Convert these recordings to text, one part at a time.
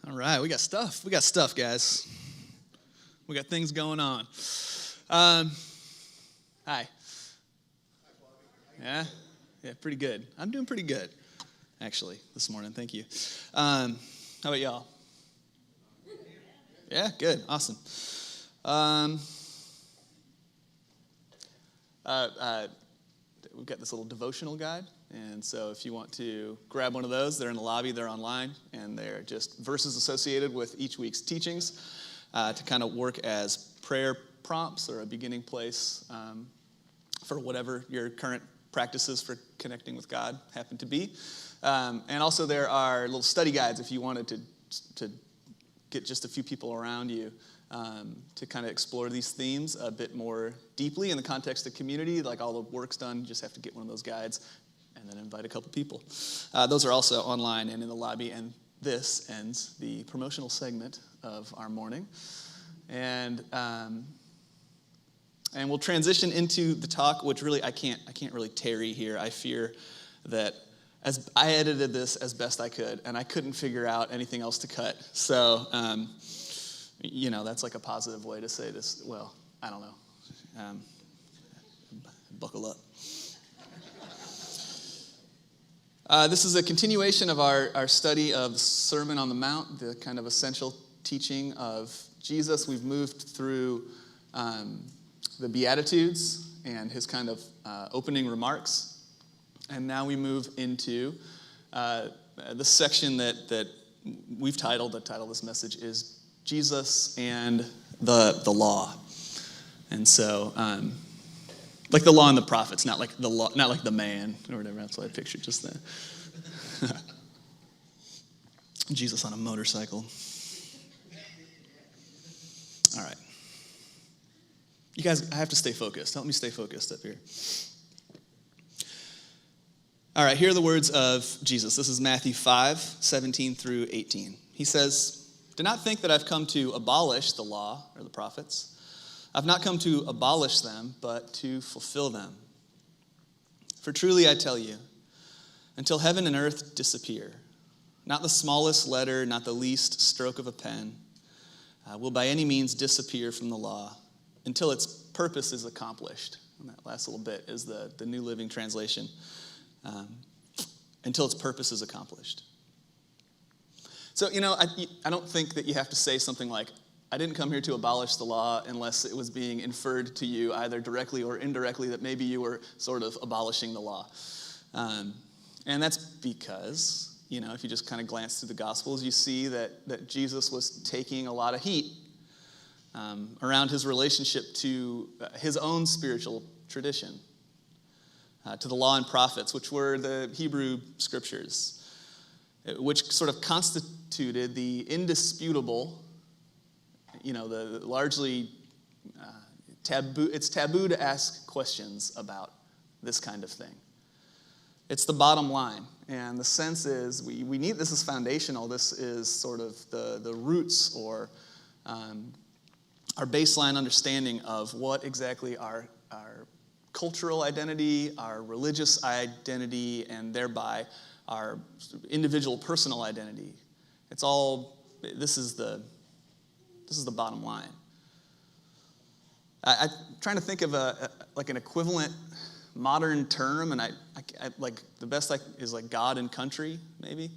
All right, we got stuff. We got stuff, guys. We got things going on. Hi. Yeah, pretty good. I'm doing pretty good, actually, this morning. Thank you. How about y'all? Yeah, good. Awesome. We've got this little devotional guide, and so if you want to grab one of those, they're in the lobby, they're online, and they're just verses associated with each week's teachings to kind of work as prayer prompts or a beginning place for whatever your current practices for connecting with God happen to be. And also there are little study guides if you wanted to get just a few people around you to kind of explore these themes a bit more deeply in the context of community. Like all the work's done, you just have to get one of those guides and then invite a couple people. Those are also online and in the lobby, and this ends the promotional segment of our morning. And we'll transition into the talk, which really I can't really tarry here. I fear that as I edited this as best I could, and I couldn't figure out anything else to cut. So, that's like a positive way to say this. Well, I don't know. Buckle up. This is a continuation of our study of the Sermon on the Mount, the kind of essential teaching of Jesus. We've moved through the Beatitudes and his kind of opening remarks. And now we move into the section that we've titled, the title of this message is Jesus and the Law. And so, like the law and the prophets, not like the law, not like the man or whatever. That's what I pictured just then. Jesus on a motorcycle. All right. You guys, I have to stay focused. Help me stay focused up here. All right, here are the words of Jesus. This is Matthew 5:17 through 18. He says, "Do not think that I've come to abolish the law or the prophets. I've not come to abolish them, but to fulfill them. For truly I tell you, until heaven and earth disappear, not the smallest letter, not the least stroke of a pen, will by any means disappear from the law until its purpose is accomplished." And that last little bit is the New Living Translation. Until its purpose is accomplished. So, I don't think that you have to say something like, I didn't come here to abolish the law unless it was being inferred to you either directly or indirectly that maybe you were sort of abolishing the law. And that's because, if you just kind of glance through the Gospels, you see that Jesus was taking a lot of heat around his relationship to his own spiritual tradition. To the law and prophets, which were the Hebrew scriptures, which sort of constituted the indisputable, the largely taboo. It's taboo to ask questions about this kind of thing. It's the bottom line, and the sense is we need, this is foundational. This is sort of the roots or our baseline understanding of what exactly our cultural identity, our religious identity, and thereby our individual personal identity. It's all, this is the bottom line. I'm trying to think of an equivalent modern term, and I like the best is like God and country, maybe.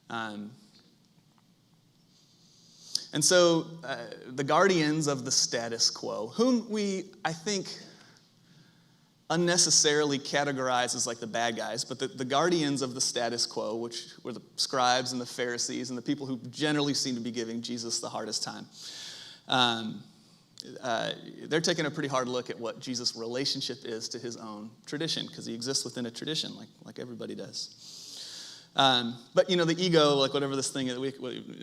And so the guardians of the status quo, whom I think unnecessarily categorized as like the bad guys, but the guardians of the status quo, which were the scribes and the Pharisees and the people who generally seem to be giving Jesus the hardest time. They're taking a pretty hard look at what Jesus' relationship is to his own tradition, because he exists within a tradition like everybody does. But the ego, like whatever this thing is,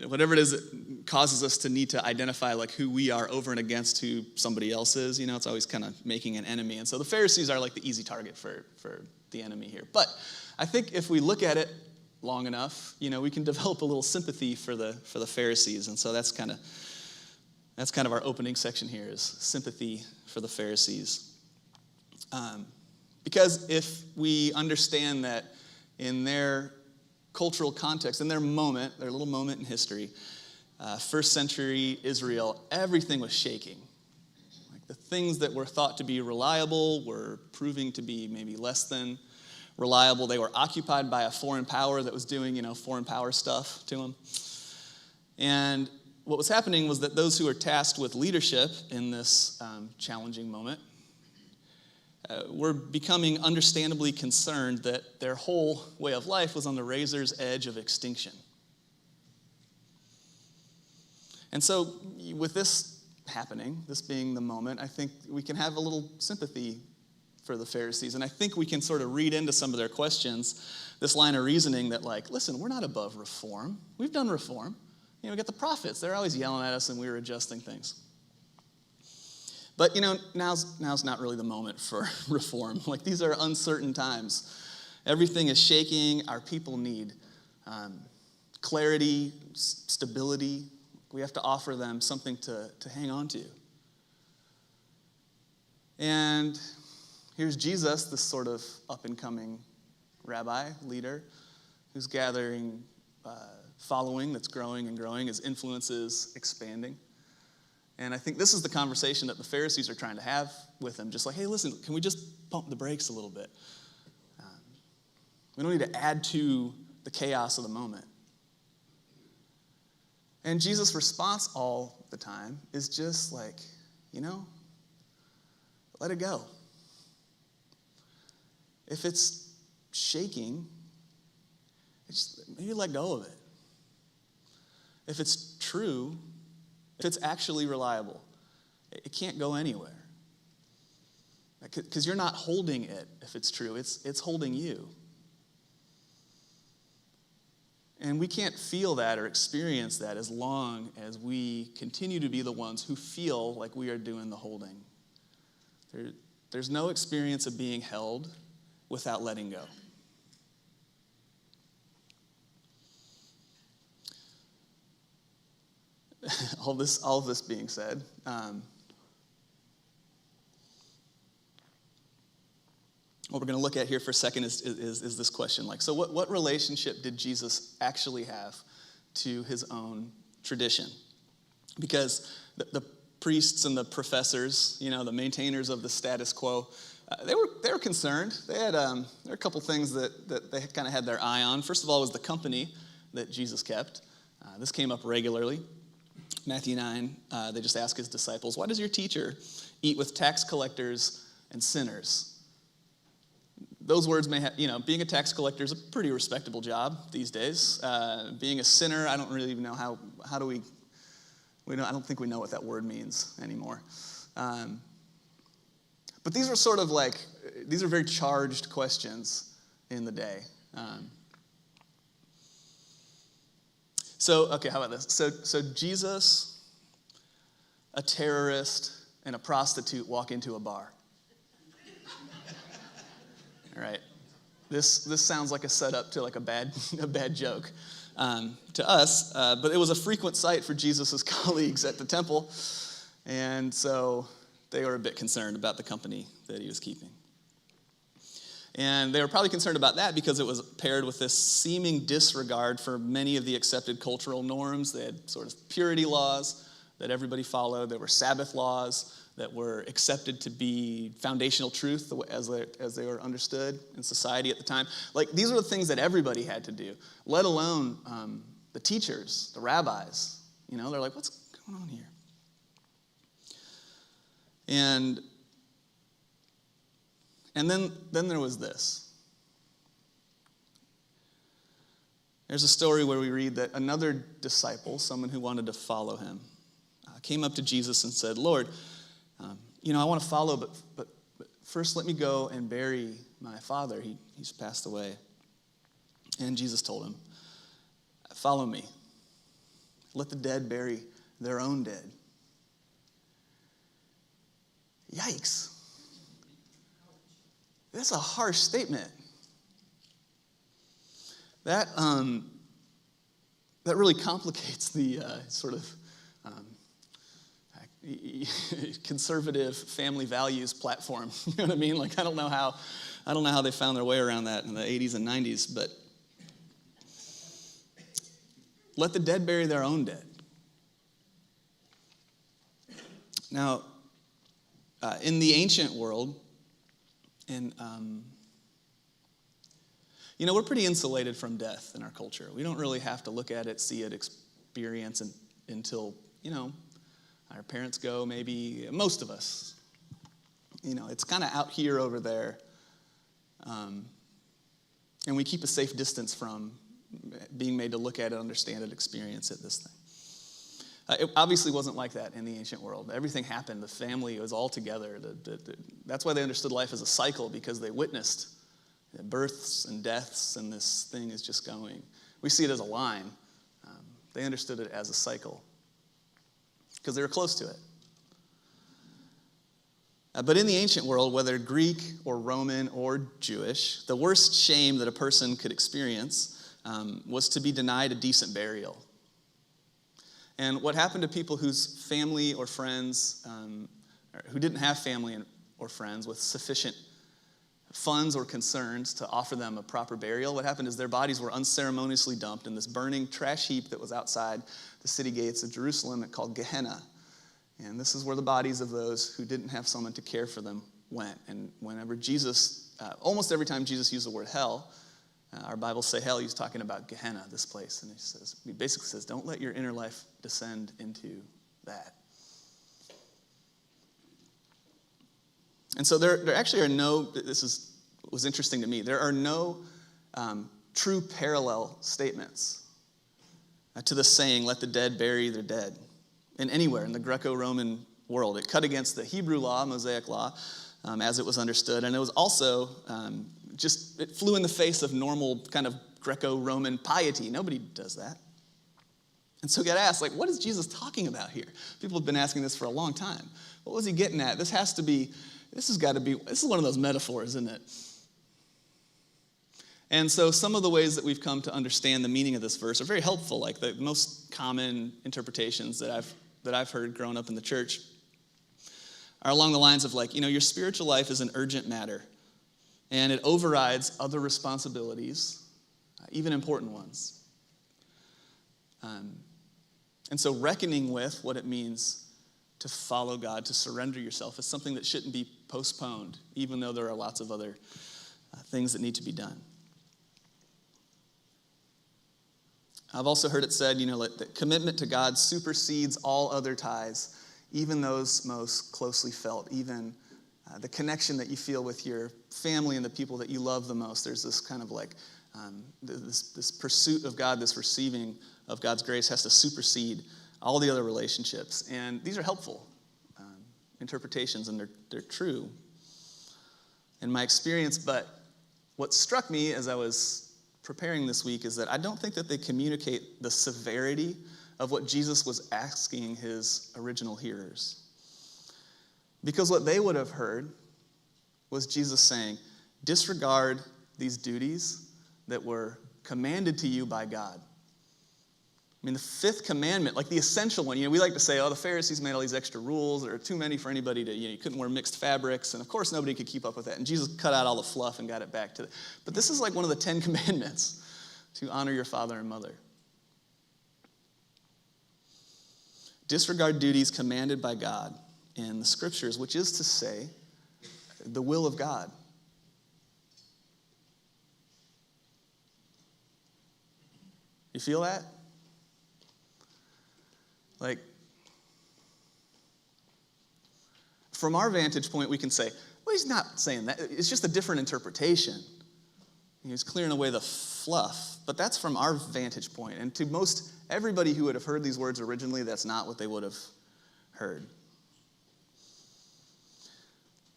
whatever it is that causes us to need to identify like who we are over and against who somebody else is, it's always kind of making an enemy. And so the Pharisees are like the easy target for the enemy here. But I think if we look at it long enough, we can develop a little sympathy for the Pharisees. And so that's kind of our opening section here, is sympathy for the Pharisees. Because if we understand that in their cultural context, in their moment, their little moment in history, first century Israel, everything was shaking. Like the things that were thought to be reliable were proving to be maybe less than reliable. They were occupied by a foreign power that was doing, foreign power stuff to them. And what was happening was that those who were tasked with leadership in this challenging moment were becoming understandably concerned that their whole way of life was on the razor's edge of extinction. And so with this happening, this being the moment, I think we can have a little sympathy for the Pharisees. And I think we can sort of read into some of their questions this line of reasoning that, like, listen, we're not above reform. We've done reform. We got the prophets. They're always yelling at us, and we were adjusting things. But, now's not really the moment for reform. Like, these are uncertain times. Everything is shaking. Our people need clarity, stability. We have to offer them something to hang on to. And here's Jesus, this sort of up-and-coming rabbi, leader, who's gathering following that's growing and growing. His influence is expanding. And I think this is the conversation that the Pharisees are trying to have with him. Just like, hey, listen, can we just pump the brakes a little bit? We don't need to add to the chaos of the moment. And Jesus' response all the time is just like, let it go. If it's shaking, maybe let go of it. If it's true, if it's actually reliable, it can't go anywhere. Because you're not holding it if it's true. It's holding you. And we can't feel that or experience that as long as we continue to be the ones who feel like we are doing the holding. There's no experience of being held without letting go. All of this being said, what we're going to look at here for a second is this question. Like, so what relationship did Jesus actually have to his own tradition? Because the priests and the professors, the maintainers of the status quo, they were concerned. They had there were a couple things that they kind of had their eye on. First of all was the company that Jesus kept. This came up regularly. Matthew 9, they just ask his disciples, why does your teacher eat with tax collectors and sinners? Those words may have, being a tax collector is a pretty respectable job these days. Being a sinner, I don't really even know how do we don't, I don't think we know what that word means anymore. But these are sort of like, these are very charged questions in the day. So, okay, how about this? So Jesus, a terrorist, and a prostitute walk into a bar. All right. This sounds like a setup to like a bad joke to us, but it was a frequent sight for Jesus' colleagues at the temple, and so they were a bit concerned about the company that he was keeping. And they were probably concerned about that because it was paired with this seeming disregard for many of the accepted cultural norms. They had sort of purity laws that everybody followed. There were Sabbath laws that were accepted to be foundational truth as they were understood in society at the time. Like, these are the things that everybody had to do, let alone the teachers, the rabbis. They're like, what's going on here? And then there was this. There's a story where we read that another disciple, someone who wanted to follow him, came up to Jesus and said, Lord, I want to follow, but first let me go and bury my father. He's passed away. And Jesus told him, follow me. Let the dead bury their own dead. Yikes. That's a harsh statement. That really complicates the sort of conservative family values platform. You know what I mean? Like, I don't know how they found their way around that in the 80s and 90s, but let the dead bury their own dead. Now, in the ancient world, we're pretty insulated from death in our culture. We don't really have to look at it, see it, experience until, our parents go, maybe, most of us. It's kind of out here, over there. And we keep a safe distance from being made to look at it, understand it, experience it, this thing. It obviously wasn't like that in the ancient world. Everything happened. The family was all together. That's why they understood life as a cycle, because they witnessed births and deaths, and this thing is just going. We see it as a line. They understood it as a cycle because they were close to it. But in the ancient world, whether Greek or Roman or Jewish, the worst shame that a person could experience was to be denied a decent burial. And what happened to people whose family or friends, who didn't have family or friends with sufficient funds or concerns to offer them a proper burial, what happened is their bodies were unceremoniously dumped in this burning trash heap that was outside the city gates of Jerusalem called Gehenna. And this is where the bodies of those who didn't have someone to care for them went. And whenever Jesus, almost every time Jesus used the word hell, our Bibles say hell, he's talking about Gehenna, this place. And he basically says, don't let your inner life descend into that. And so there actually are no, was interesting to me, there are no true parallel statements to the saying, let the dead bury their dead, in anywhere in the Greco-Roman world. It cut against the Hebrew law, Mosaic law, as it was understood. And it was also it flew in the face of normal kind of Greco-Roman piety. Nobody does that. And so get asked, what is Jesus talking about here? People have been asking this for a long time. What was he getting at? This is one of those metaphors, isn't it? And so some of the ways that we've come to understand the meaning of this verse are very helpful. Like the most common interpretations that I've heard growing up in the church are along the lines of your spiritual life is an urgent matter, and it overrides other responsibilities, even important ones. And so reckoning with what it means to follow God, to surrender yourself, is something that shouldn't be postponed, even though there are lots of other things that need to be done. I've also heard it said, that commitment to God supersedes all other ties, even those most closely felt, even the connection that you feel with your family and the people that you love the most. There's this kind of this pursuit of God, this receiving of God's grace has to supersede all the other relationships. And these are helpful interpretations, and they're true in my experience. But what struck me as I was preparing this week is that I don't think that they communicate the severity of what Jesus was asking his original hearers. Because what they would have heard was Jesus saying, disregard these duties that were commanded to you by God. I mean, the fifth commandment, the essential one, we like to say, the Pharisees made all these extra rules. There are too many for anybody to, you couldn't wear mixed fabrics. And of course, nobody could keep up with that. And Jesus cut out all the fluff and got it back to it. But this is one of the 10 commandments, to honor your father and mother. Disregard duties commanded by God in the scriptures, which is to say, the will of God. You feel that? From our vantage point, we can say, well, he's not saying that. It's just a different interpretation. He's clearing away the fluff. But that's from our vantage point. And to most everybody who would have heard these words originally, that's not what they would have heard.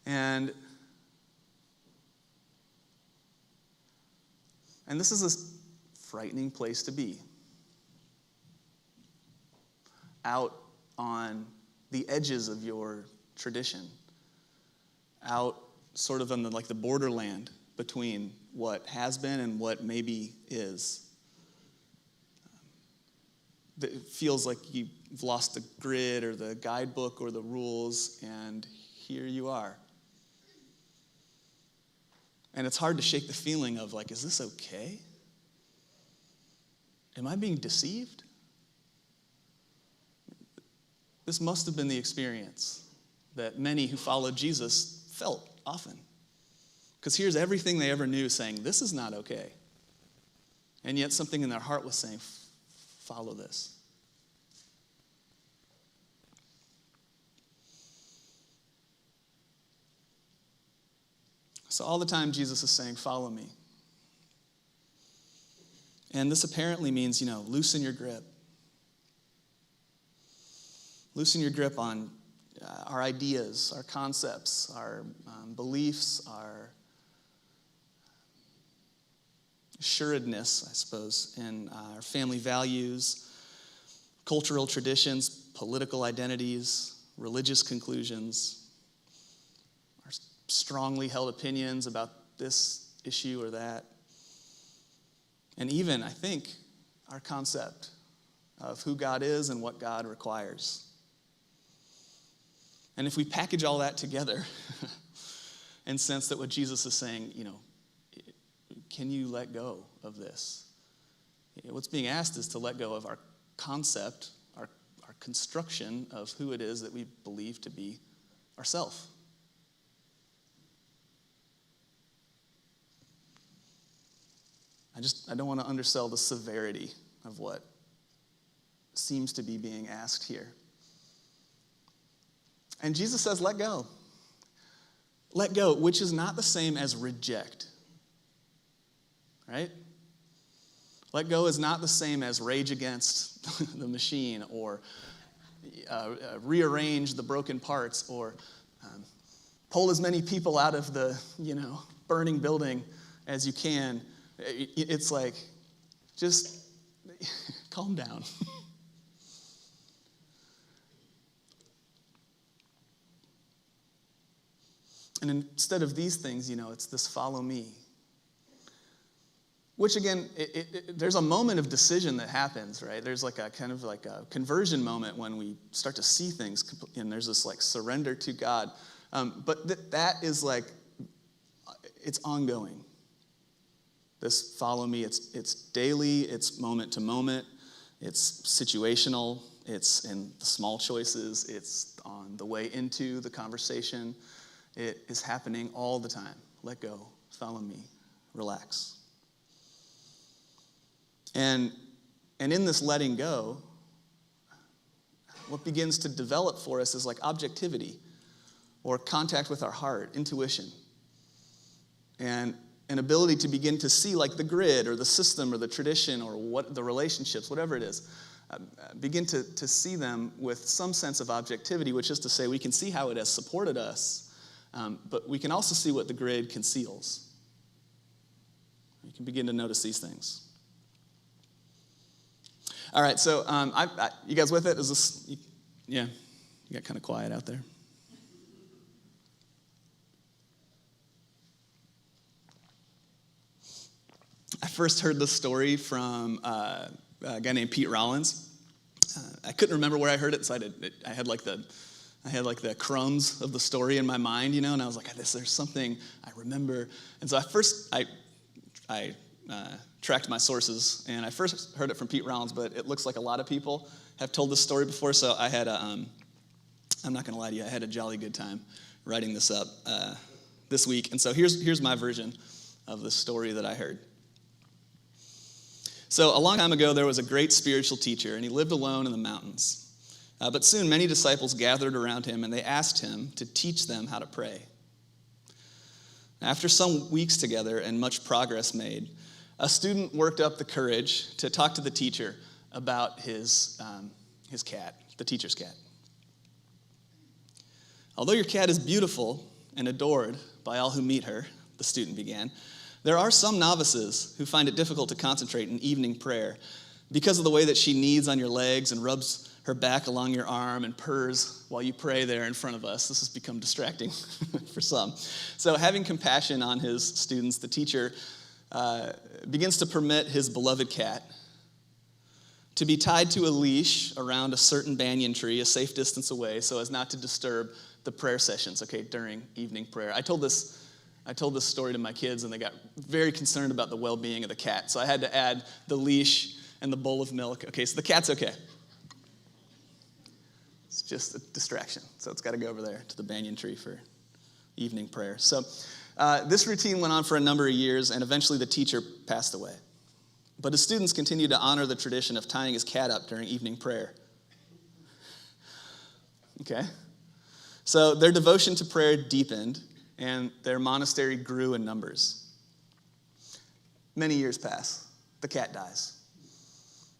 And this is a frightening place to be. Out on the edges of your tradition, out sort of on the borderland between what has been and what maybe is. It feels like you've lost the grid or the guidebook or the rules, and here you are. And it's hard to shake the feeling of is this okay? Am I being deceived? This must have been the experience that many who followed Jesus felt often. Because here's everything they ever knew saying, this is not okay. And yet something in their heart was saying, follow this. So all the time Jesus is saying, follow me. And this apparently means, loosen your grip. Loosen your grip on our ideas, our concepts, our beliefs, our assuredness, I suppose, in our family values, cultural traditions, political identities, religious conclusions, our strongly held opinions about this issue or that, and even, I think, our concept of who God is and what God requires. And if we package all that together and sense that what Jesus is saying, can you let go of this? What's being asked is to let go of our concept, our construction of who it is that we believe to be ourself. I don't want to undersell the severity of what seems to be being asked here. And Jesus says, let go. Let go, which is not the same as reject. Right? Let go is not the same as rage against the machine or rearrange the broken parts or pull as many people out of the, burning building as you can. It's like, just calm down. And instead of these things, it's this follow me. Which again, there's a moment of decision that happens, right? There's like a kind of like a conversion moment when we start to see things, and there's this like surrender to God. But that is like, it's ongoing. This follow me, it's daily, it's moment to moment, it's situational, it's in the small choices, it's on the way into the conversation. It is happening all the time. Let go, follow me, relax. And in this letting go, what begins to develop for us is like objectivity or contact with our heart, intuition, and an ability to begin to see like the grid or the system or the tradition or what the relationships, whatever it is, begin to see them with some sense of objectivity, which is to say we can see how it has supported us, but we can also see what the grid conceals. We can begin to notice these things. All right, so you guys with it? Is this, yeah, you got kind of quiet out there. I first heard this story from a guy named Pete Rollins. I couldn't remember where I heard it, so I had like the crumbs of the story in my mind, and I was like, there's something I remember. And so I tracked my sources, and I first heard it from Pete Rollins, but it looks like a lot of people have told this story before, so I had I'm not going to lie to you, I had a jolly good time writing this up this week. And so here's my version of the story that I heard. So a long time ago, there was a great spiritual teacher, and he lived alone in the mountains. But soon many disciples gathered around him, and they asked him to teach them how to pray. After some weeks together and much progress made, a student worked up the courage to talk to the teacher about his cat, the teacher's cat. Although your cat is beautiful and adored by all who meet her, the student began, there are some novices who find it difficult to concentrate in evening prayer because of the way that she kneads on your legs and rubs her back along your arm and purrs while you pray there in front of us. This has become distracting for some. So having compassion on his students, the teacher begins to permit his beloved cat to be tied to a leash around a certain banyan tree a safe distance away so as not to disturb the prayer sessions, during evening prayer. I told this story to my kids, and they got very concerned about the well-being of the cat. So I had to add the leash and the bowl of milk. Okay, so the cat's okay. It's just a distraction. So it's got to go over there to the banyan tree for evening prayer. So this routine went on for a number of years, and eventually the teacher passed away. But his students continued to honor the tradition of tying his cat up during evening prayer. Okay? So their devotion to prayer deepened, and their monastery grew in numbers. Many years pass. The cat dies.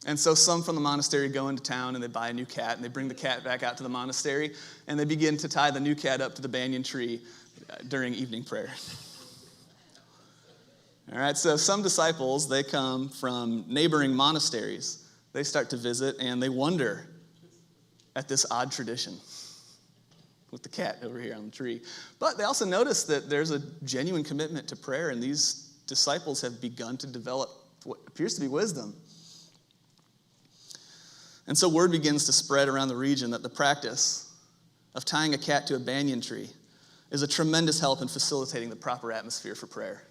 And so some from the monastery go into town and they buy a new cat, and they bring the cat back out to the monastery, and they begin to tie the new cat up to the banyan tree during evening prayer. All right, so some disciples, they come from neighboring monasteries. They start to visit, and they wonder at this odd tradition with the cat over here on the tree. But they also notice that there's a genuine commitment to prayer, and these disciples have begun to develop what appears to be wisdom. And so word begins to spread around the region that the practice of tying a cat to a banyan tree is a tremendous help in facilitating the proper atmosphere for prayer.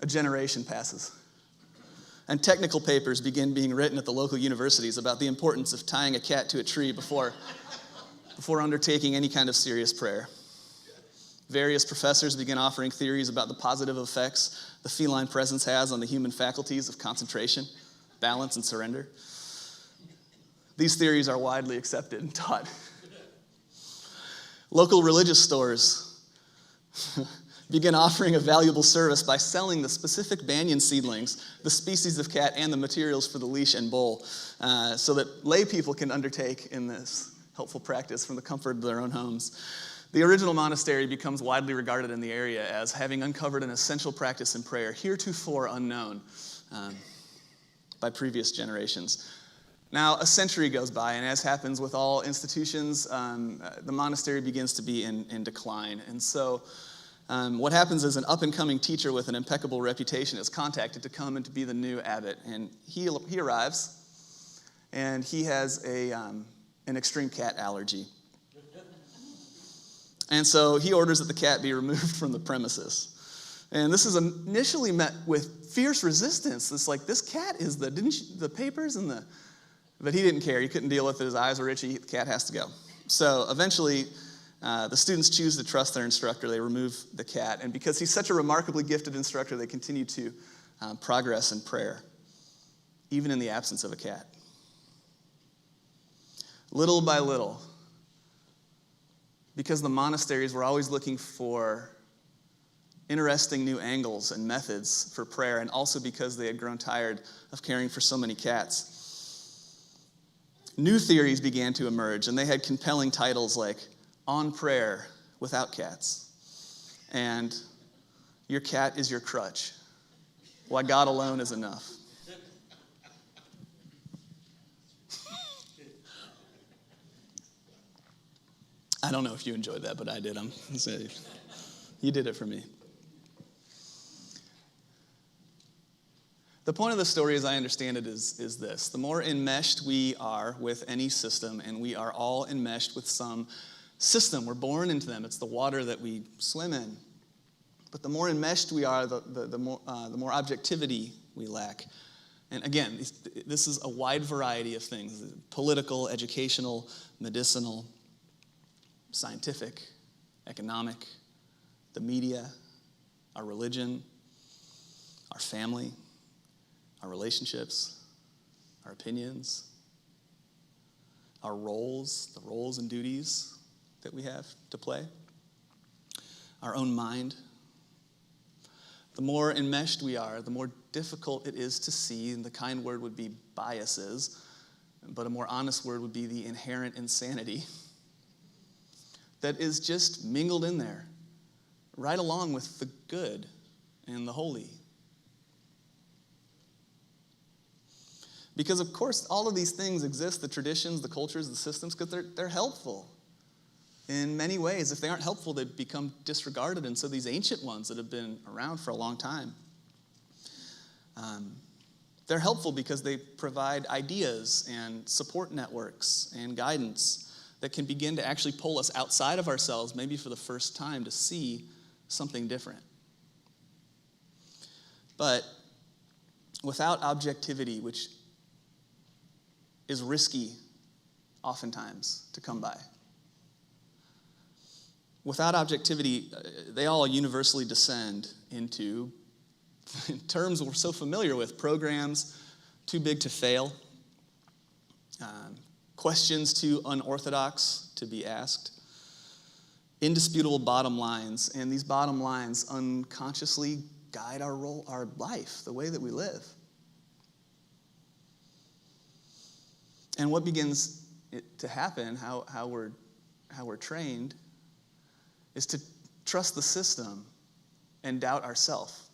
A generation passes, and technical papers begin being written at the local universities about the importance of tying a cat to a tree before undertaking any kind of serious prayer. Various professors begin offering theories about the positive effects the feline presence has on the human faculties of concentration, balance, and surrender. These theories are widely accepted and taught. Local religious stores begin offering a valuable service by selling the specific banyan seedlings, the species of cat, and the materials for the leash and bowl, so that lay people can undertake in this helpful practice from the comfort of their own homes. The original monastery becomes widely regarded in the area as having uncovered an essential practice in prayer, heretofore unknown by previous generations. Now, a century goes by, and as happens with all institutions, the monastery begins to be in decline. And so what happens is an up-and-coming teacher with an impeccable reputation is contacted to come and to be the new abbot. And he arrives, and he has an extreme cat allergy. And so he orders that the cat be removed from the premises. And this is initially met with fierce resistance. It's like, this cat is the papers and but he didn't care. He couldn't deal with it. His eyes were itchy. The cat has to go. So eventually, the students choose to trust their instructor. They remove the cat. And because he's such a remarkably gifted instructor, they continue to progress in prayer, even in the absence of a cat. Little by little, because the monasteries were always looking for interesting new angles and methods for prayer, and also because they had grown tired of caring for so many cats, new theories began to emerge, and they had compelling titles like On Prayer Without Cats, and Your Cat is Your Crutch, Why God Alone is Enough. I don't know if you enjoyed that, but I did. You did it for me. The point of the story, as I understand it, is this. The more enmeshed we are with any system, and we are all enmeshed with some system, we're born into them. It's the water that we swim in. But the more enmeshed we are, the more objectivity we lack. And again, this is a wide variety of things: political, educational, medicinal, scientific, economic, the media, our religion, our family, our relationships, our opinions, our roles, the roles and duties that we have to play, our own mind. The more enmeshed we are, the more difficult it is to see, and the kind word would be biases, but a more honest word would be the inherent insanity that is just mingled in there, right along with the good and the holy. Because, of course, all of these things exist, the traditions, the cultures, the systems, because they're helpful in many ways. If they aren't helpful, they become disregarded. And so these ancient ones that have been around for a long time, they're helpful because they provide ideas and support networks and guidance that can begin to actually pull us outside of ourselves, maybe for the first time, to see something different. But without objectivity, which is risky oftentimes to come by. Without objectivity, they all universally descend into terms we're so familiar with: programs too big to fail, questions too unorthodox to be asked, indisputable bottom lines, and these bottom lines unconsciously guide our life, the way that we live. And what begins to happen, how we're trained, is to trust the system and doubt ourselves.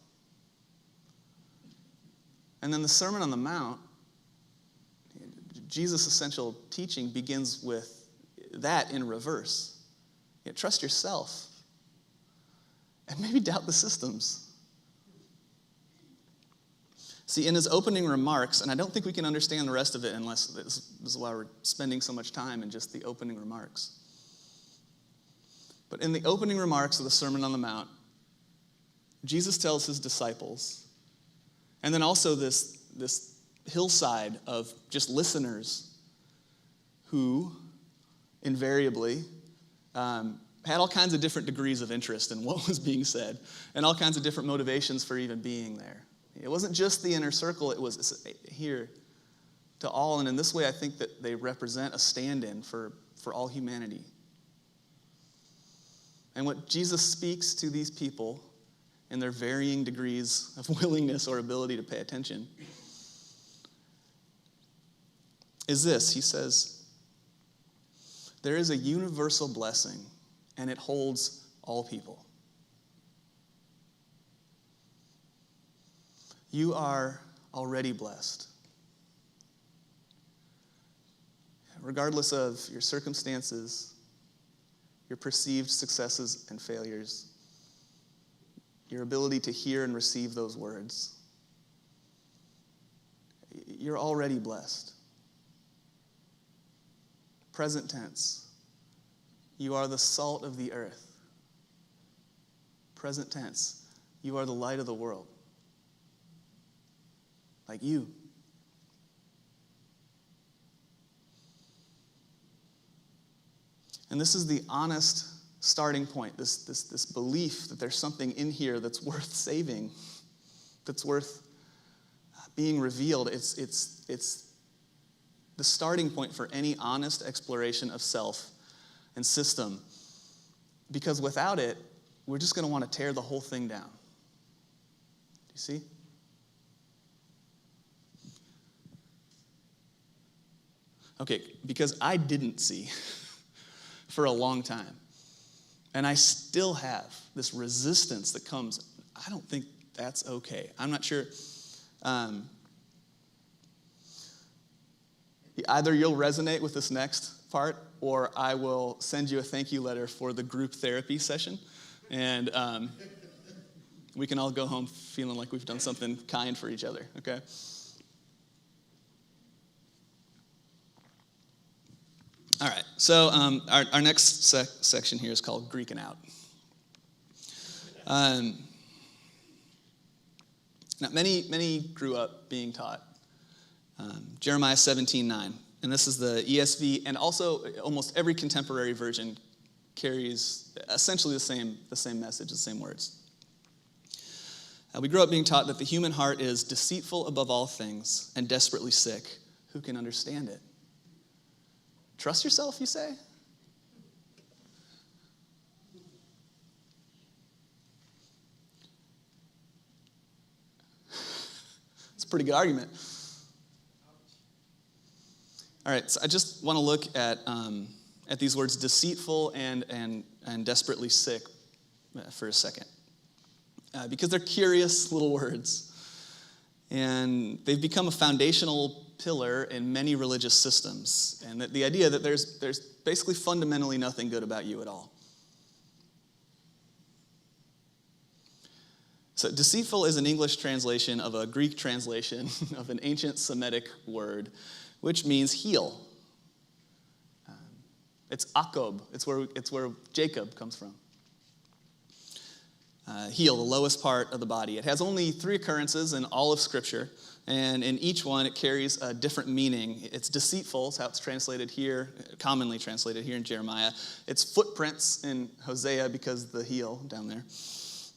And then the Sermon on the Mount, Jesus' essential teaching, begins with that in reverse. Trust yourself and maybe doubt the systems. See, in his opening remarks, and I don't think we can understand the rest of it unless this is why we're spending so much time in just the opening remarks. But in the opening remarks of the Sermon on the Mount, Jesus tells his disciples, and then also this hillside of just listeners who invariably had all kinds of different degrees of interest in what was being said and all kinds of different motivations for even being there. It wasn't just the inner circle, it was here to all, and in this way I think that they represent a stand-in for all humanity. And what Jesus speaks to these people in their varying degrees of willingness or ability to pay attention is this. He says, there is a universal blessing, and it holds all people. You are already blessed. Regardless of your circumstances, your perceived successes and failures, your ability to hear and receive those words, you're already blessed. Present tense, you are the salt of the earth. Present tense, you are the light of the world. Like you. And this is the honest starting point, this belief that there's something in here that's worth saving, that's worth being revealed. It's the starting point for any honest exploration of self and system. Because without it, we're just going to want to tear the whole thing down. Do you see? Okay, because I didn't see for a long time. And I still have this resistance that comes, I don't think that's okay. I'm not sure. Either you'll resonate with this next part, or I will send you a thank you letter for the group therapy session. And we can all go home feeling like we've done something kind for each other, okay? All right, so our next section here is called Greeking Out. Now, many grew up being taught Jeremiah 17:9, and this is the ESV, and also almost every contemporary version carries essentially the same message, the same words. We grew up being taught that the human heart is deceitful above all things and desperately sick. Who can understand it? Trust yourself, you say? It's a pretty good argument. All right, so I just want to look at these words, deceitful and desperately sick, for a second. Because they're curious little words. And they've become a foundational pillar in many religious systems. And the idea that there's basically fundamentally nothing good about you at all. So deceitful is an English translation of a Greek translation of an ancient Semitic word, which means heel. It's Akob. It's where Jacob comes from. Heel, the lowest part of the body. It has only 3 occurrences in all of Scripture, And in each one, it carries a different meaning. It's deceitful, is how it's translated here, commonly translated here in Jeremiah. It's footprints in Hosea because of the heel down there.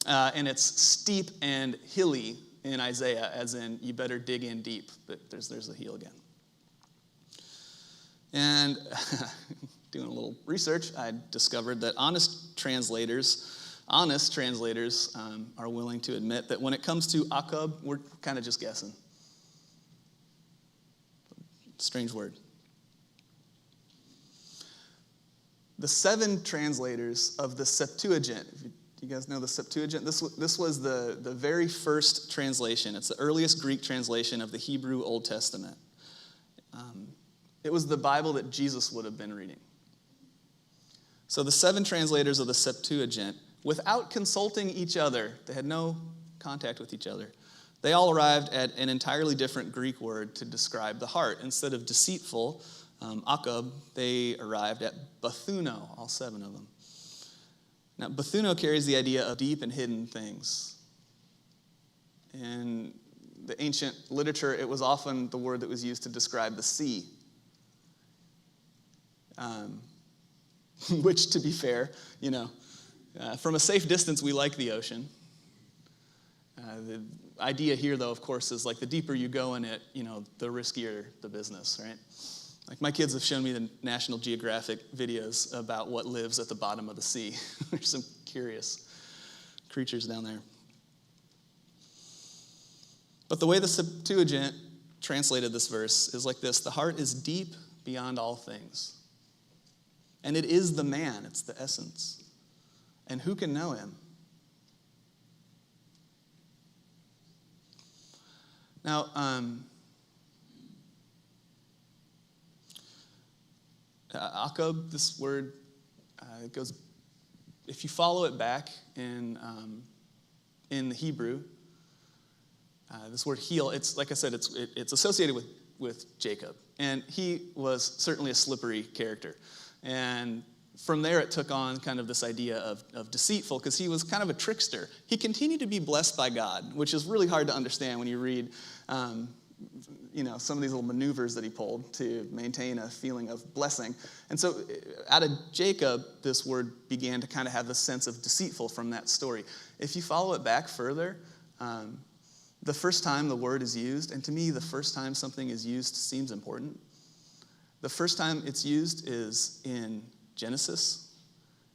And it's steep and hilly in Isaiah, as in you better dig in deep. But there's the heel again. And doing a little research, I discovered that honest translators are willing to admit that when it comes to Aqab, we're kind of just guessing. Strange word. The 7 translators of the Septuagint, if you guys know the Septuagint, this was the very first translation. It's the earliest Greek translation of the Hebrew Old Testament. It was the Bible that Jesus would have been reading. So the 7 translators of the Septuagint, without consulting each other, they had no contact with each other, they all arrived at an entirely different Greek word to describe the heart. Instead of deceitful, Aqab, they arrived at Bethuna, all 7 of them. Now, Bethuna carries the idea of deep and hidden things. In the ancient literature, it was often the word that was used to describe the sea. Which, to be fair, from a safe distance, we like the ocean. The idea here, though, of course, is like the deeper you go in it, the riskier the business, right? Like my kids have shown me the National Geographic videos about what lives at the bottom of the sea. There's some curious creatures down there. But the way the Septuagint translated this verse is like this: the heart is deep beyond all things. And it is the man, it's the essence. And who can know him? Now, Aqab, this word, it goes, if you follow it back in the Hebrew, this word heel, it's, like I said, it's associated with Jacob. And he was certainly a slippery character. And from there, it took on kind of this idea of deceitful, because he was kind of a trickster. He continued to be blessed by God, which is really hard to understand when you read, some of these little maneuvers that he pulled to maintain a feeling of blessing. And so out of Jacob, this word began to kind of have the sense of deceitful from that story. If you follow it back further, the first time the word is used, and to me, the first time something is used seems important. The first time it's used is in Genesis,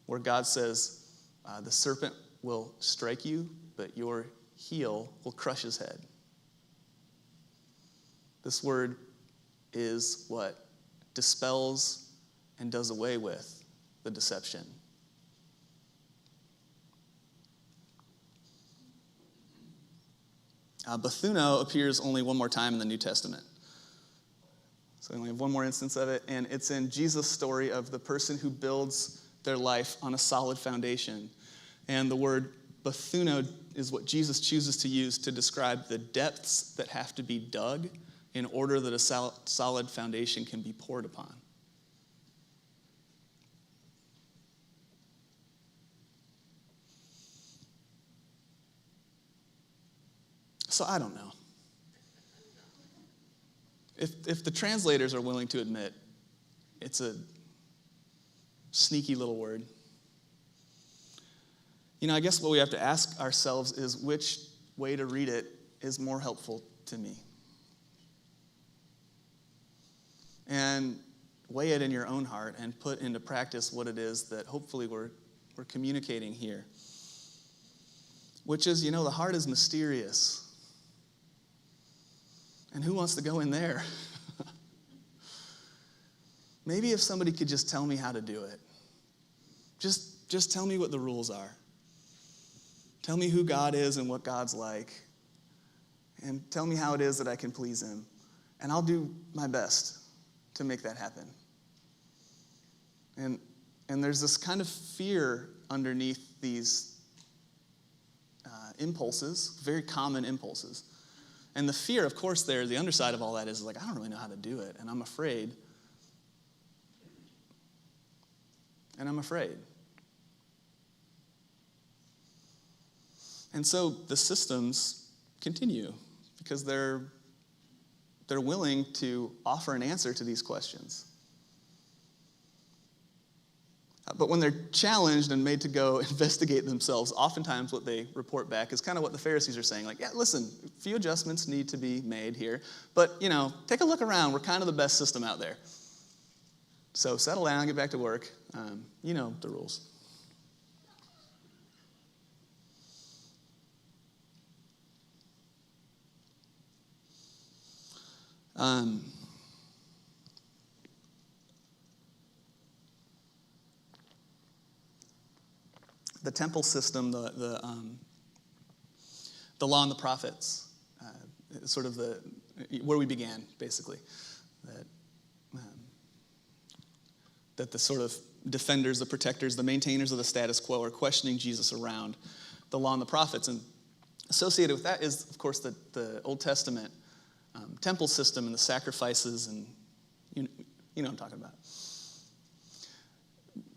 where God says, the serpent will strike you, but your heel will crush his head. This word is what dispels and does away with the deception. Bethuna appears only one more time in the New Testament. So we only have one more instance of it, and it's in Jesus' story of the person who builds their life on a solid foundation. And the word Bethuna is what Jesus chooses to use to describe the depths that have to be dug in order that a solid foundation can be poured upon. So I don't know. If the translators are willing to admit it's a sneaky little word, I guess what we have to ask ourselves is which way to read it is more helpful to me. And weigh it in your own heart and put into practice what it is that hopefully we're communicating here. Which is, the heart is mysterious. And who wants to go in there? Maybe if somebody could just tell me how to do it. Just tell me what the rules are. Tell me who God is and what God's like. And tell me how it is that I can please him. And I'll do my best to make that happen. And there's this kind of fear underneath these impulses, very common impulses. And the fear, of course, the underside of all that is like, I don't really know how to do it, and I'm afraid. And so the systems continue because they're they're willing to offer an answer to these questions. But when they're challenged and made to go investigate themselves, oftentimes what they report back is kind of what the Pharisees are saying. Like, yeah, listen, a few adjustments need to be made here. But, take a look around. We're kind of the best system out there. So settle down, get back to work. You know the rules. The temple system, the law and the prophets, sort of where we began, basically. That the sort of defenders, the protectors, the maintainers of the status quo are questioning Jesus around the law and the prophets. And associated with that is, of course, the Old Testament temple system and the sacrifices, and you know what I'm talking about.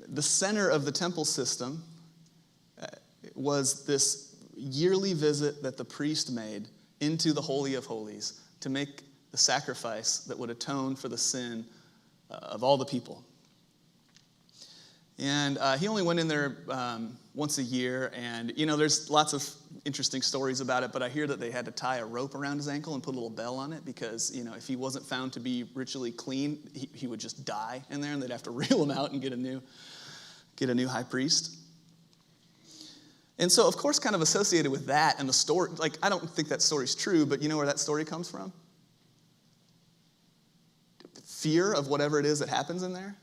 The center of the temple system was this yearly visit that the priest made into the Holy of Holies to make the sacrifice that would atone for the sin of all the people. And he only went in there once a year, and there's lots of interesting stories about it, but I hear that they had to tie a rope around his ankle and put a little bell on it because, if he wasn't found to be ritually clean, he would just die in there, and they'd have to reel him out and get a new high priest. And so, of course, kind of associated with that and the story, I don't think that story's true, but you know where that story comes from? Fear of whatever it is that happens in there.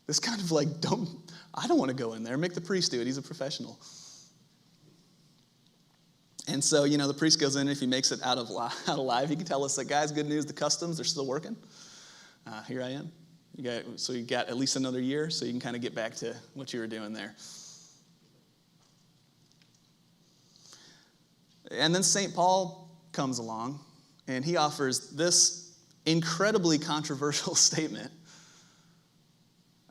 This kind of I don't want to go in there. Make the priest do it. He's a professional. And so, the priest goes in, and if he makes it out alive, he can tell us that, guys, good news, the customs, they're still working. Here I am. You got at least another year, so you can kind of get back to what you were doing there. And then St. Paul comes along, and he offers this incredibly controversial statement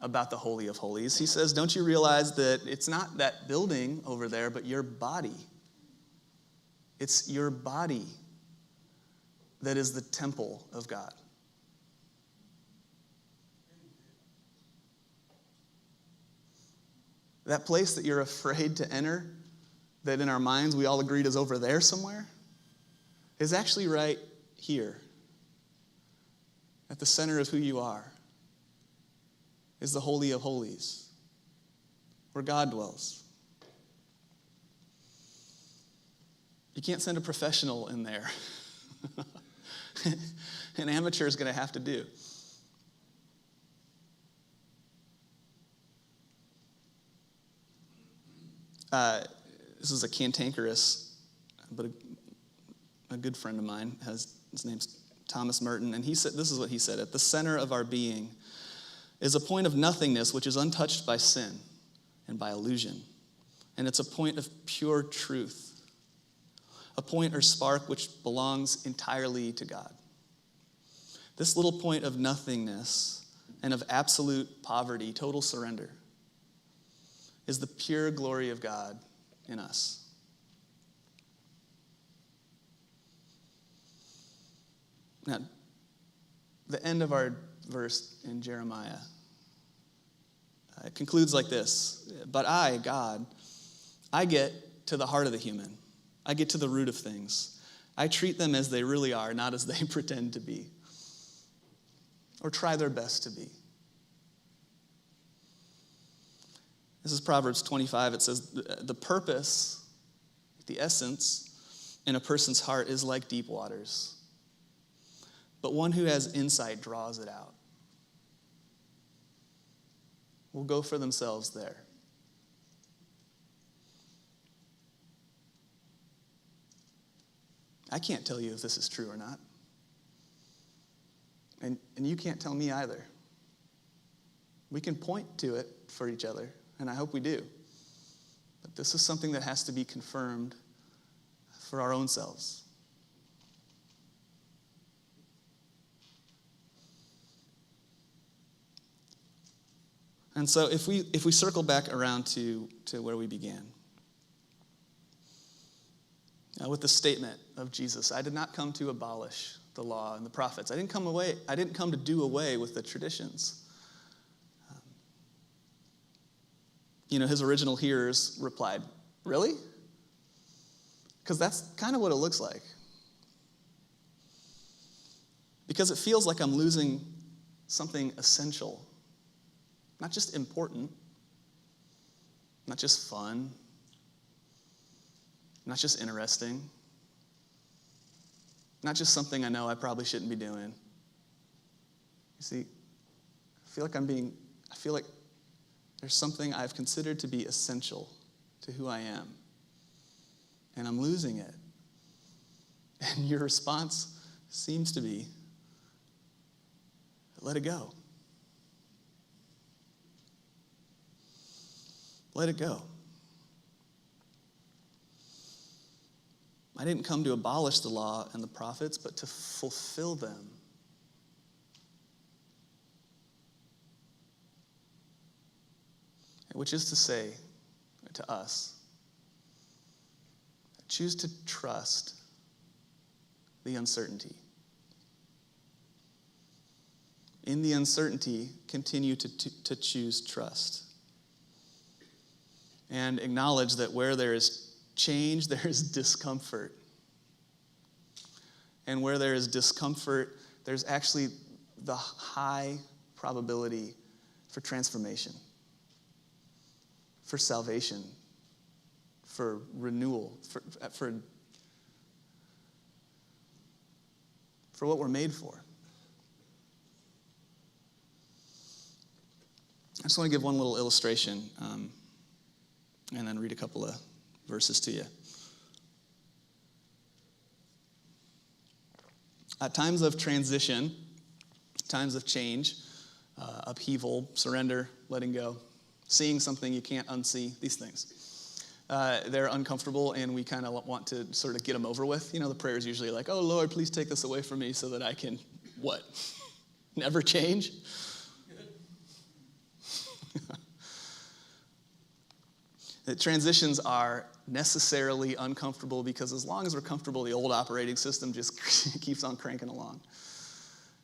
about the Holy of Holies. He says, don't you realize that it's not that building over there, but your body? It's your body that is the temple of God. That place that you're afraid to enter, that in our minds we all agreed is over there somewhere, is actually right here. At the center of who you are is the Holy of Holies, where God dwells. You can't send a professional in there. An amateur is going to have to do. This is a cantankerous, but a good friend of mine. His name's Thomas Merton, and he said, this is what he said: at the center of our being is a point of nothingness which is untouched by sin and by illusion. And it's a point of pure truth, a point or spark which belongs entirely to God. This little point of nothingness and of absolute poverty, total surrender, is the pure glory of God in us. Now, the end of our verse in Jeremiah, it concludes like this: but I, God, I get to the heart of the human. I get to the root of things. I treat them as they really are, not as they pretend to be, or try their best to be. This is Proverbs 25. It says, the purpose, the essence in a person's heart is like deep waters, but one who has insight draws it out. Will go for themselves there. I can't tell you if this is true or not. And you can't tell me either. We can point to it for each other, and I hope we do. But this is something that has to be confirmed for our own selves. And so if we circle back around to where we began, with the statement of Jesus, I did not come to abolish, the law and the prophets. I didn't come to do away with the traditions. His original hearers replied, "Really?" Because that's kind of what it looks like. Because it feels like I'm losing something essential. Not just important, not just fun, not just interesting, not just something I know I probably shouldn't be doing. You see, I feel like there's something I've considered to be essential to who I am, and I'm losing it. And your response seems to be, let it go. Let it go. I didn't come to abolish the law and the prophets, but to fulfill them. Which is to say to us, choose to trust the uncertainty. In the uncertainty, continue to choose trust. And acknowledge that where there is change, there is discomfort. And where there is discomfort, there's actually the high probability for transformation, for salvation, for renewal, for what we're made for. I just want to give one little illustration and then read a couple of verses to you. At times of transition, times of change, upheaval, surrender, letting go, seeing something you can't unsee, these things. They're uncomfortable, and we kind of want to sort of get them over with. The prayer is usually like, "Oh, Lord, please take this away from me so that I can," what? Never change? The transitions are necessarily uncomfortable because as long as we're comfortable, the old operating system just keeps on cranking along.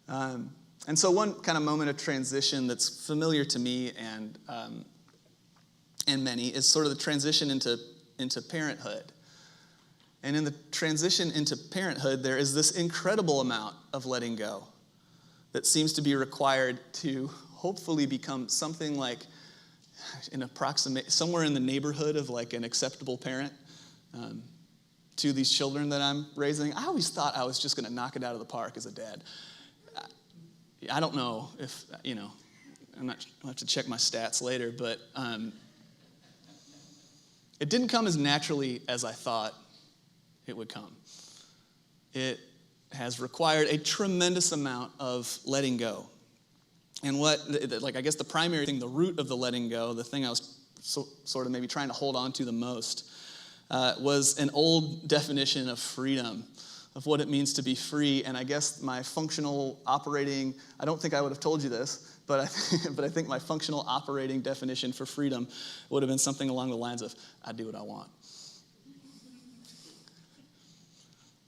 And so one kind of moment of transition that's familiar to me and many is sort of the transition into parenthood. And in the transition into parenthood, there is this incredible amount of letting go that seems to be required to hopefully become something like somewhere in the neighborhood of like an acceptable parent to these children that I'm raising. I always thought I was just going to knock it out of the park as a dad. I don't know if, I'll have to check my stats later, but it didn't come as naturally as I thought it would come. It has required a tremendous amount of letting go. And I guess the primary thing, the root of the letting go, the thing I was sort of maybe trying to hold on to the most, was an old definition of freedom, of what it means to be free. And I guess my functional operating, I don't think I would have told you this, but I think my functional operating definition for freedom would have been something along the lines of, I do what I want.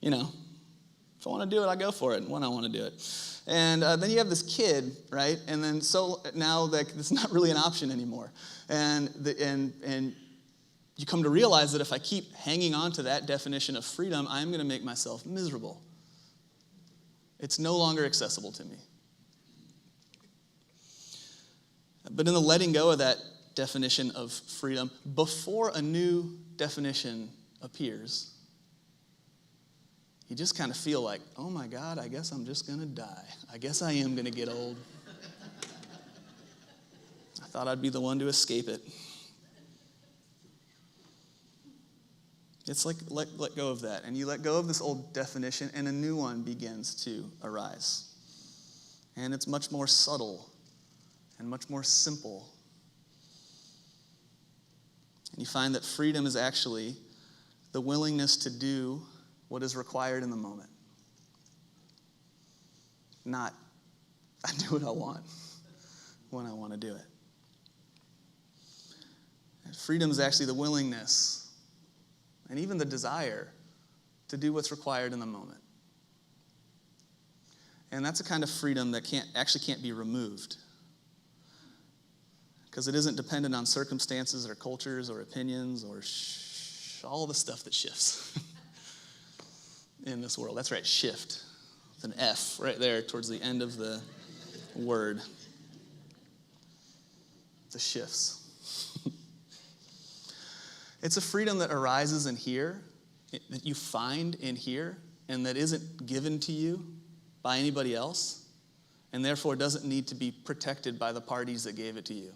If I want to do it, I go for it when I want to do it. And then you have this kid, right? And then so now it's not really an option anymore. And you come to realize that if I keep hanging on to that definition of freedom, I'm going to make myself miserable. It's no longer accessible to me. But in the letting go of that definition of freedom, before a new definition appears, you just kind of feel like, oh my God, I guess I'm just going to die. I guess I am going to get old. I thought I'd be the one to escape it. It's like let go of that. And you let go of this old definition, and a new one begins to arise. And it's much more subtle and much more simple. And you find that freedom is actually the willingness to do what is required in the moment. Not, I do what I want when I want to do it. And freedom is actually the willingness and even the desire to do what's required in the moment. And that's a kind of freedom that can't be removed. Because it isn't dependent on circumstances or cultures or opinions or all the stuff that shifts in this world. That's right, shift. With an F right there towards the end of the word. The shifts. It's a freedom that arises in here, that you find in here, and that isn't given to you by anybody else, and therefore doesn't need to be protected by the parties that gave it to you.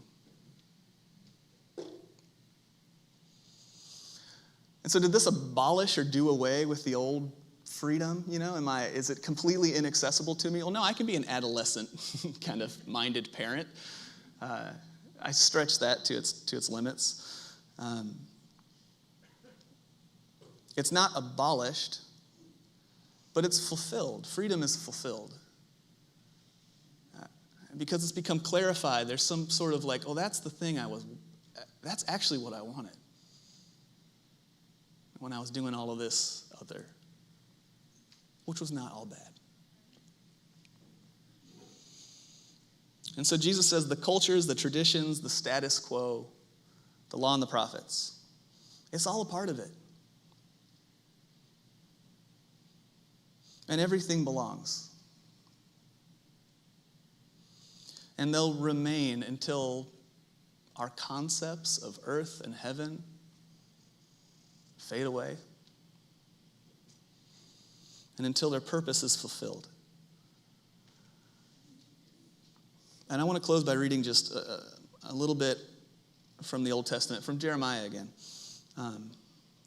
And so did this abolish or do away with the old freedom? Is it completely inaccessible to me? Well, no, I can be an adolescent kind of minded parent. I stretch that to its limits. It's not abolished, but it's fulfilled. Freedom is fulfilled. Because it's become clarified, there's some sort of that's the thing that's actually what I wanted when I was doing all of this other, which was not all bad. And so Jesus says the cultures, the traditions, the status quo, the law and the prophets, it's all a part of it. And everything belongs. And they'll remain until our concepts of earth and heaven fade away, and until their purpose is fulfilled. And I want to close by reading just a little bit from the Old Testament, from Jeremiah again.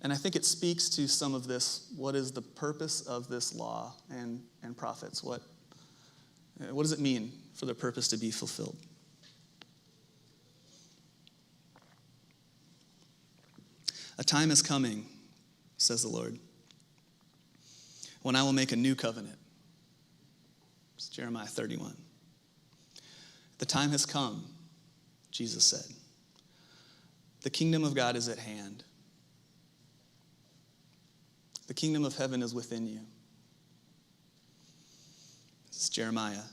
And I think it speaks to some of this. What is the purpose of this law and prophets? What does it mean for their purpose to be fulfilled? A time is coming, says the Lord, when I will make a new covenant. It's Jeremiah 31. The time has come, Jesus said. The kingdom of God is at hand. The kingdom of heaven is within you. This is Jeremiah.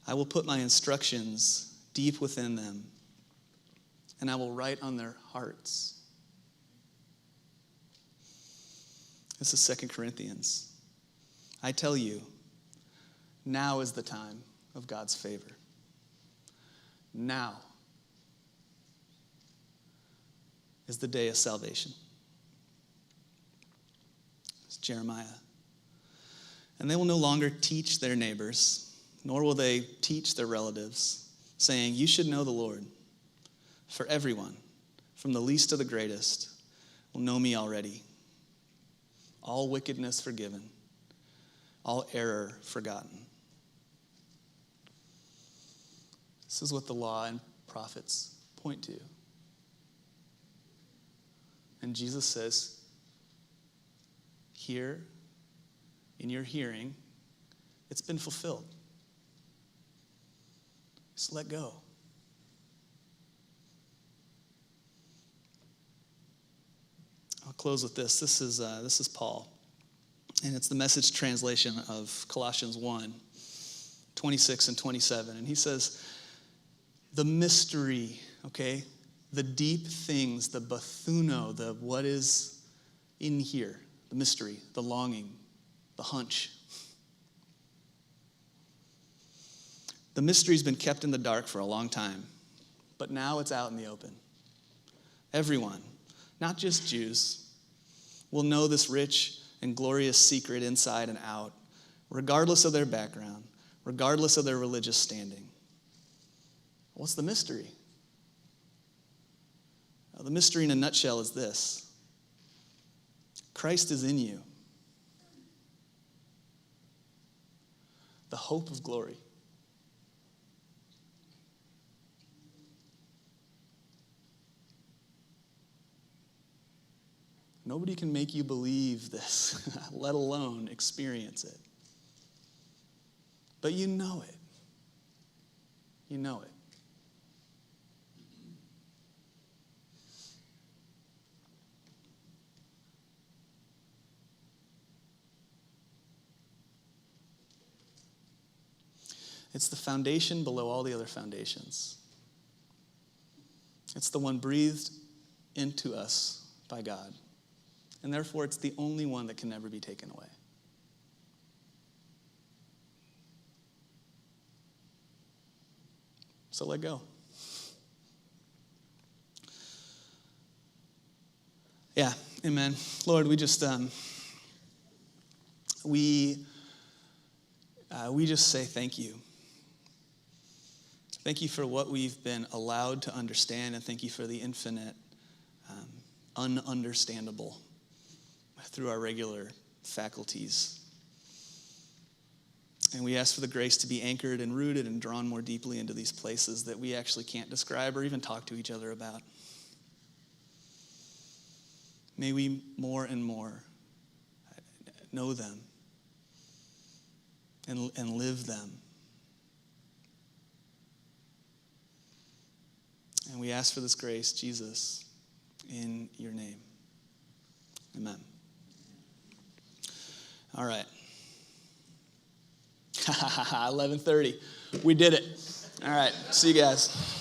I will put my instructions deep within them, and I will write on their hearts. This is 2 Corinthians. I tell you, now is the time of God's favor. Now is the day of salvation. It's Jeremiah. And they will no longer teach their neighbors, nor will they teach their relatives, saying, you should know the Lord. For everyone, from the least to the greatest, will know me already. All wickedness forgiven, all error forgotten. This is what the law and prophets point to. And Jesus says, here, in your hearing, it's been fulfilled. Just let go. I'll close with this. This is Paul, and it's the Message translation of Colossians 1, 26 and 27. And he says, the mystery, okay, the deep things, the Bethuna, the what is in here, the mystery, the longing, the hunch. The mystery's been kept in the dark for a long time, but now it's out in the open. Everyone, not just Jews, will know this rich and glorious secret inside and out, regardless of their background, regardless of their religious standing. What's the mystery? Well, the mystery in a nutshell is this. Christ is in you. The hope of glory. Nobody can make you believe this, let alone experience it. But you know it. You know it. It's the foundation below all the other foundations. It's the one breathed into us by God. And therefore, it's the only one that can never be taken away. So let go. Yeah, amen. Lord, we just we just say thank you. Thank you for what we've been allowed to understand, and thank you for the infinite, ununderstandable through our regular faculties. And we ask for the grace to be anchored and rooted and drawn more deeply into these places that we actually can't describe or even talk to each other about. May we more and more know them and live them. And we ask for this grace, Jesus, in your name. Amen. All right. 11:30. We did it. All right. See you guys.